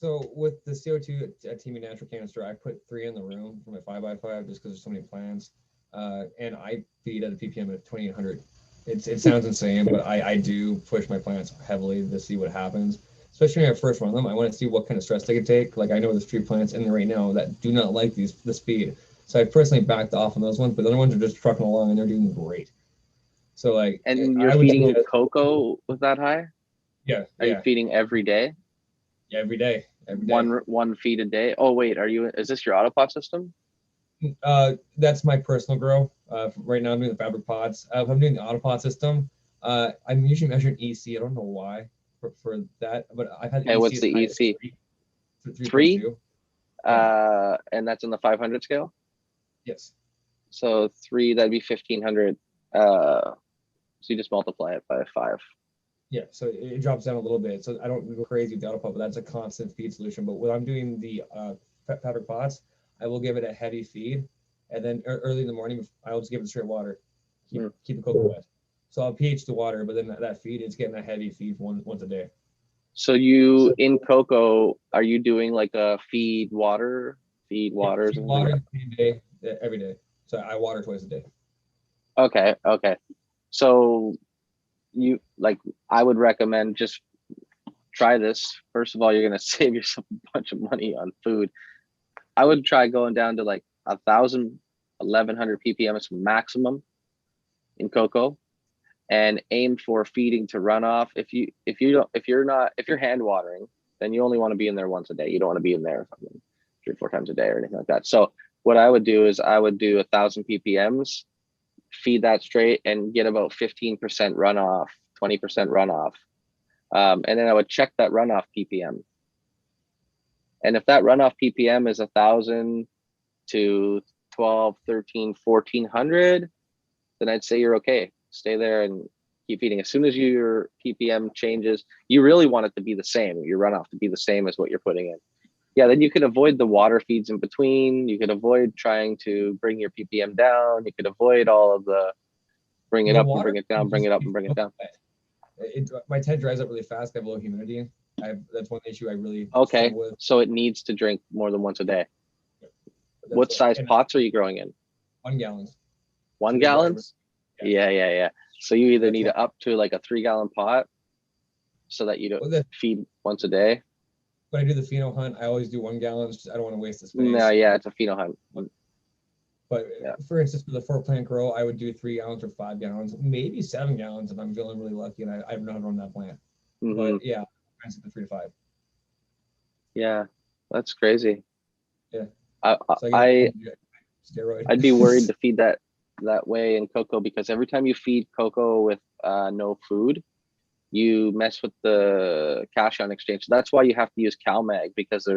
So with the CO2 at Team Natural canister, I put 3 in the room for my 5x5 just because there's so many plants. And I feed at a ppm of 2,800. It sounds insane, but I do push my plants heavily to see what happens. Especially when I first run them, I want to see what kind of stress they can take. Like I know there's 3 plants in there right now that do not like the speed. So I personally backed off on those ones, but the other ones are just trucking along and they're doing great. So like, and you're feeding in cocoa with that high? Yeah. Are you feeding every day? Yeah, every day. Every day. One feed a day. Oh wait, is this your autopot system? That's my personal grow. Right now I'm doing the fabric pots. If I'm doing the autopot system, I'm usually measuring EC. I don't know why for that, but I've had EC. What's the EC? 3? And that's in the 500 scale? Yes. So 3, that'd be 1,500. So you just multiply it by 5. Yeah, so it drops down a little bit. So I don't go crazy with the autopot, but that's a constant feed solution. But when I'm doing the fabric pots, I will give it a heavy feed, and then early in the morning, I'll just give it straight water, keep the cocoa wet. So I'll pH the water, but then that feed, it's getting a heavy feed once a day. So you in cocoa, are you doing like a feed waters? Feed water every day. So I water twice a day. Okay. So you I would recommend just try this. First of all, you're gonna save yourself a bunch of money on food. I would try going down to like 1,000, 1,100 ppm maximum in cocoa, and aim for feeding to runoff. If you're hand watering, then you only want to be in there once a day. You don't want to be in there 3 or 4 times a day or anything like that. So what I would do is I would do 1,000 ppms, feed that straight, and get about 15% runoff, 20% runoff. And then I would check that runoff ppm. And if that runoff ppm is 1,000 to 12, 13, 1,400, then I'd say you're okay. Stay there and keep feeding. As soon as your ppm changes, you really want it to be the same, your runoff to be the same as what you're putting in. Yeah, then you could avoid the water feeds in between. You could avoid trying to bring your ppm down. You could avoid all of the bring it The up and water bring it down, bring it up and bring it down. My tent dries up really fast. I have low humidity. That's one issue I really Okay, struggle with. so it needs to drink more than once a day. That's What size pots are you growing in? 1 gallons. 1 So gallons? yeah. Yeah. So you either That's need why- it up to like a 3-gallon pot so that you don't Well, feed once a day. when I do the pheno hunt, I always do 1 gallon. I don't want to waste the space. No, yeah, it's a pheno hunt. But Yeah. for instance, for the 4-plant grow, I would do 3 gallons or 5 gallons, maybe 7 gallons if I'm feeling really lucky and I know how to run that plant. But yeah, I the 3 to 5. Yeah, that's crazy. Yeah. I So steroid. I'd be worried to feed that way in cocoa, because every time you feed cocoa with no food, you mess with the cation exchange. So that's why you have to use CalMag, because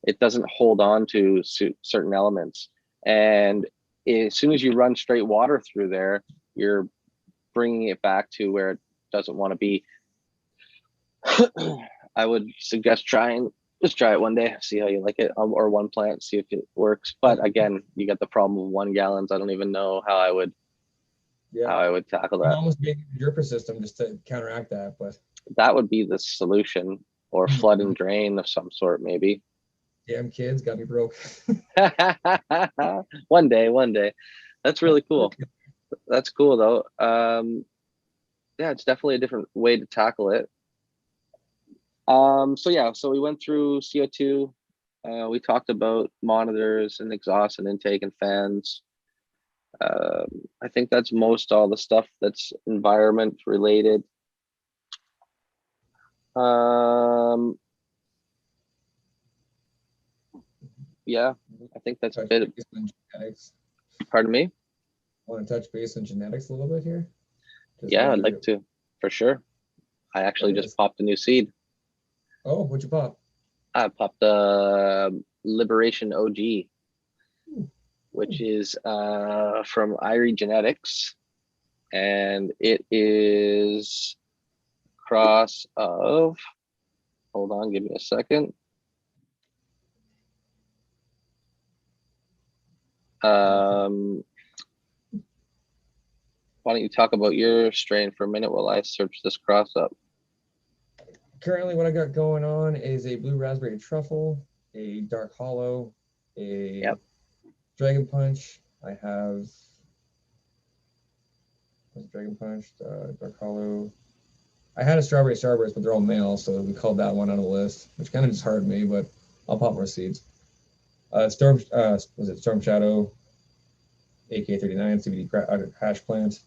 it doesn't hold on to certain elements. And as soon as you run straight water through there, you're bringing it back to where it doesn't want to be. I would suggest just try it one day, see how you like it, or one plant, see if it works. But again, you got the problem of 1 gallons. I don't even know how I would tackle that. Almost being a dripper system just to counteract that, but that would be the solution, or flood and drain of some sort, maybe. Damn kids got me broke. One day. That's really cool. That's cool though. Yeah, it's definitely a different way to tackle it. So we went through CO2. We talked about monitors and exhaust and intake and fans. I think that's most all the stuff that's environment related. Yeah, I think that's a bit. Pardon me? Want to touch base on genetics a little bit here? Yeah, I'd like to, for sure. I actually just popped a new seed. Oh, what'd you pop? I popped the Liberation OG, which is from Irie Genetics, and it is cross of. Hold on, give me a second. Why don't you talk about your strain for a minute while I search this cross up? Currently, what I got going on is a blue raspberry truffle, a dark hollow, a dragon punch. I have dragon punch, dark hollow. I had a strawberry starburst, but they're all male, so we called that one out of the list, which kind of disheartened me, but I'll pop more seeds. Storm Shadow, AK39, CBD hash plant,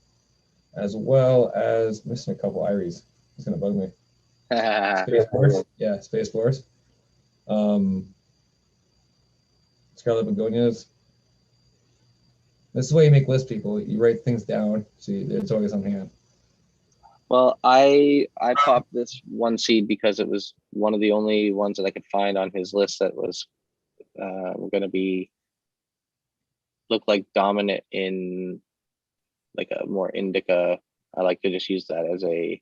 as well as missing a couple Iries. It's gonna bug me. Space Force, yeah, Space Force. Scarlet Begonias. This is the way you make lists, people. You write things down, so there's always on hand. Well, I popped this one seed because it was one of the only ones that I could find on his list that was going to look like dominant in like a more indica. I like to just use that as a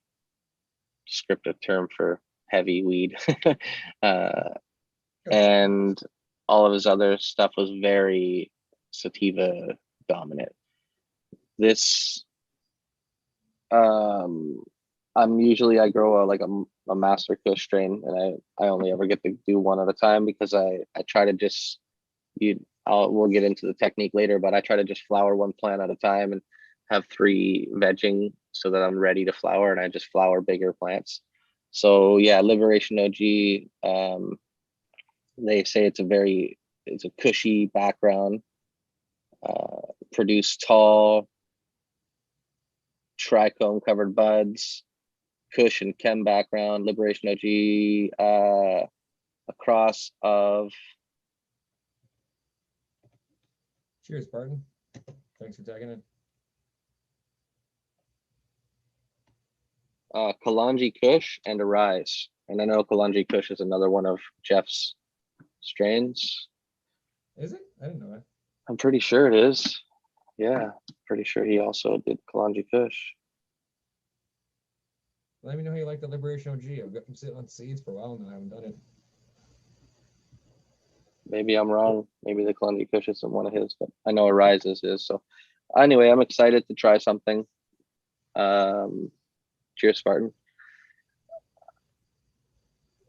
descriptive term for heavy weed. And all of his other stuff was very sativa dominant. This I grow a master kush strain, and I only ever get to do one at a time, because I try to just we'll get into the technique later, but I try to just flower one plant at a time and have 3 vegging so that I'm ready to flower, and I just flower bigger plants. So yeah, Liberation OG, they say it's a cushy background, produce tall trichome covered buds, kush and chem background. Liberation OG, a cross of. Cheers, Barton. Thanks for tagging in. Kalanji Kush and Arise. And I know Kalanji Kush is another one of Jeff's strains. Is it? I didn't know that. I'm pretty sure it is. Yeah, pretty sure he also did Kalanji Kush. Let me know how you like the Liberation OG. I've got them sitting on seeds for a while now. I haven't done it. Maybe I'm wrong. Maybe the Columbia Kush isn't one of his, but I know Arises is. So anyway, I'm excited to try something. Cheers, Spartan.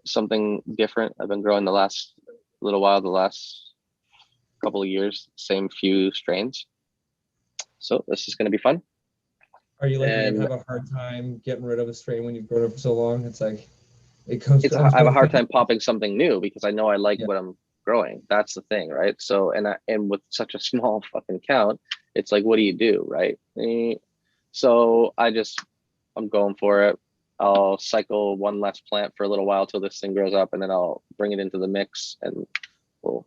Something different. I've been growing the last little while, the last couple of years, same few strains. So this is going to be fun. Are you like me and have a hard time getting rid of a strain when you've grown it for so long? It's like it comes. I have a hard time popping something new because I know I like what I'm growing. That's the thing, right? So and with such a small fucking count, it's like, what do you do, right? So I'm going for it. I'll cycle one less plant for a little while till this thing grows up, and then I'll bring it into the mix and we'll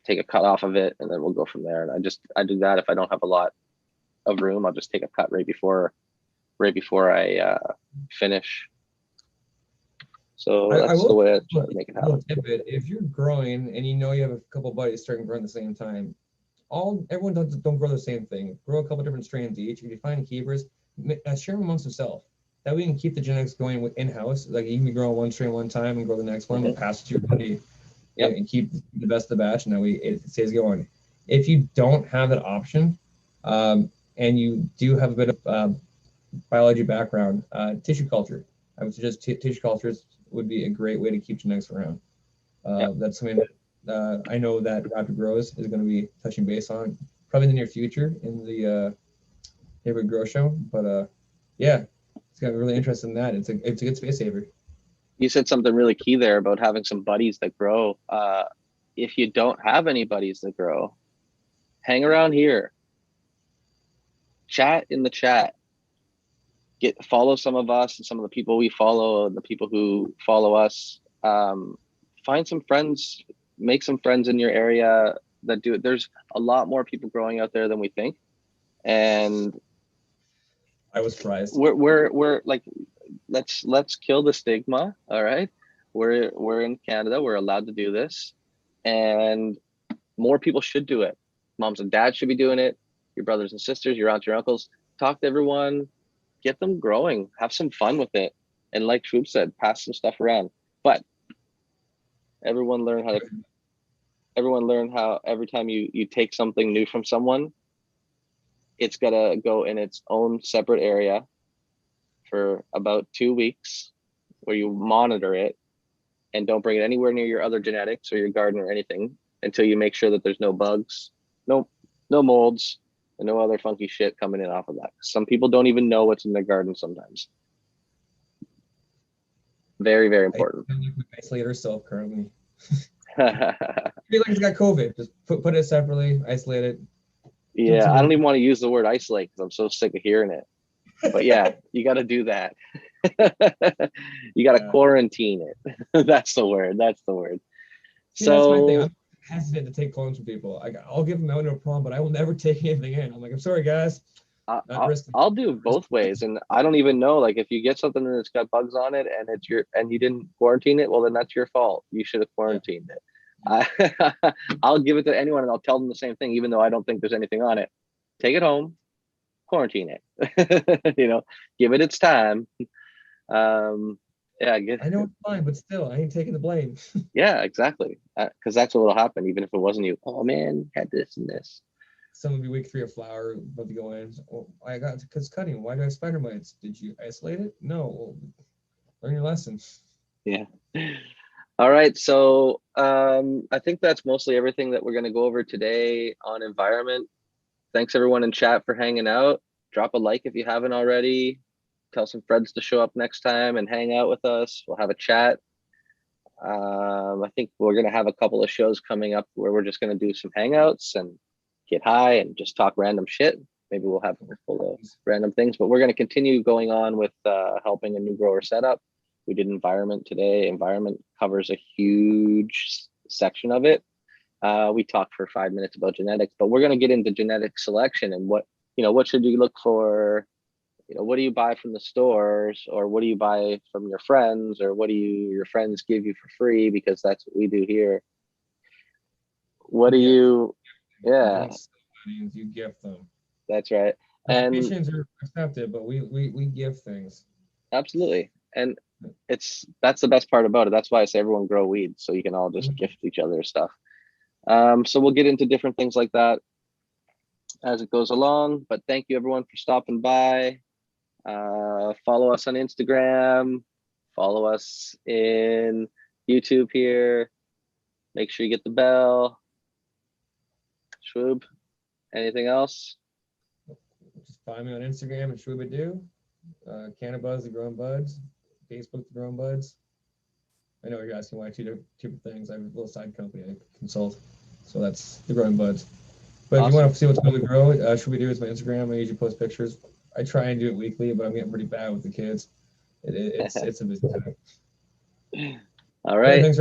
take a cut off of it, and then we'll go from there. And I do that if I don't have a lot of room. I'll just take a cut right before I finish. So that's the way I try to make it happen. If you're growing and you know you have a couple buddies starting to grow at the same time, everyone don't grow the same thing. Grow a couple different strains each. If you find keepers, share them amongst yourself. That way you can keep the genetics going in-house. Like you can be growing one strain one time and grow the next one, pass it to your buddy, and keep the best of the batch, and that way it stays going. If you don't have that option, and you do have a bit of biology background, tissue culture. I would suggest tissue cultures would be a great way to keep genetics around. That's something that I know that Rapid Grows is going to be touching base on probably in the near future in the neighborhood grow show. But yeah, it's got really interested in that. It's a good space saver. You said something really key there about having some buddies that grow. If you don't have any buddies that grow, hang around here. Chat in the chat. Follow some of us and some of the people we follow and the people who follow us. Find some friends, make some friends in your area that do it. There's a lot more people growing out there than we think. And I was surprised. We're like, let's kill the stigma. All right. We're in Canada. We're allowed to do this. And more people should do it. Moms and dads should be doing it. Your brothers and sisters, your aunts, your uncles, talk to everyone, get them growing, have some fun with it. And like Troop said, pass some stuff around. But everyone learn how every time you take something new from someone, it's gotta go in its own separate area for about 2 weeks where you monitor it and don't bring it anywhere near your other genetics or your garden or anything until you make sure that there's no bugs, no molds, and no other funky shit coming in off of that. Some people don't even know what's in their garden sometimes. Very, very important. I feel like we isolate ourselves currently. I feel like it's got COVID. Just put it separately, isolate it. Yeah, I don't even want to use the word isolate because I'm so sick of hearing it. But yeah, you got to do that. You got to quarantine it. That's the word. See, so that's my thing. I'm hesitant to take clones from people. I'll give them out, no problem, but I will never take anything in. I'm like, I'm sorry, guys. I'll do both ways, and I don't even know. Like, if you get something that's got bugs on it, and you didn't quarantine it, well, then that's your fault. You should have quarantined it. I'll give it to anyone, and I'll tell them the same thing, even though I don't think there's anything on it. Take it home, quarantine it. Give it its time. Yeah, I know it's fine, but still, I ain't taking the blame. Yeah, exactly. Because that's what will happen, even if it wasn't you. Oh man, had this and this. Someone will be week 3 of flower, about to go in. Oh, I got because cutting. Why do I have spider mites? Did you isolate it? No. Well, learn your lesson. Yeah. All right. So I think that's mostly everything that we're going to go over today on environment. Thanks everyone in chat for hanging out. Drop a like if you haven't already. Tell some friends to show up next time and hang out with us. We'll have a chat. I think we're going to have a couple of shows coming up where we're just going to do some hangouts and get high and just talk random shit. Maybe we'll have a couple of random things, but we're going to continue going on with helping a new grower setup. We did environment today. Environment covers a huge section of it. We talked for 5 minutes about genetics, but we're going to get into genetic selection and what should you look for? What do you buy from the stores, or what do you buy from your friends, or what do your friends give you for free? Because that's what we do here. What do you, yeah. You gift them. That's right. And donations are accepted, but we give things. Absolutely. And that's the best part about it. That's why I say everyone grow weed, so you can all just gift each other stuff. So we'll get into different things like that as it goes along. But thank you everyone for stopping by. Follow us on Instagram. Follow us in YouTube here. Make sure you get the bell. Schwoob, anything else? Just find me on Instagram and Shwoobadoo. Canna Buzz, the Growing Buds. Facebook, the Growing Buds. I know you're asking why two different things. I have a little side company I consult. So that's the Growing Buds. But if you want to see what's going to grow, Shwoobadoo is my Instagram. I usually post pictures. I try and do it weekly, but I'm getting pretty bad with the kids. It's a busy time. All right. Thanks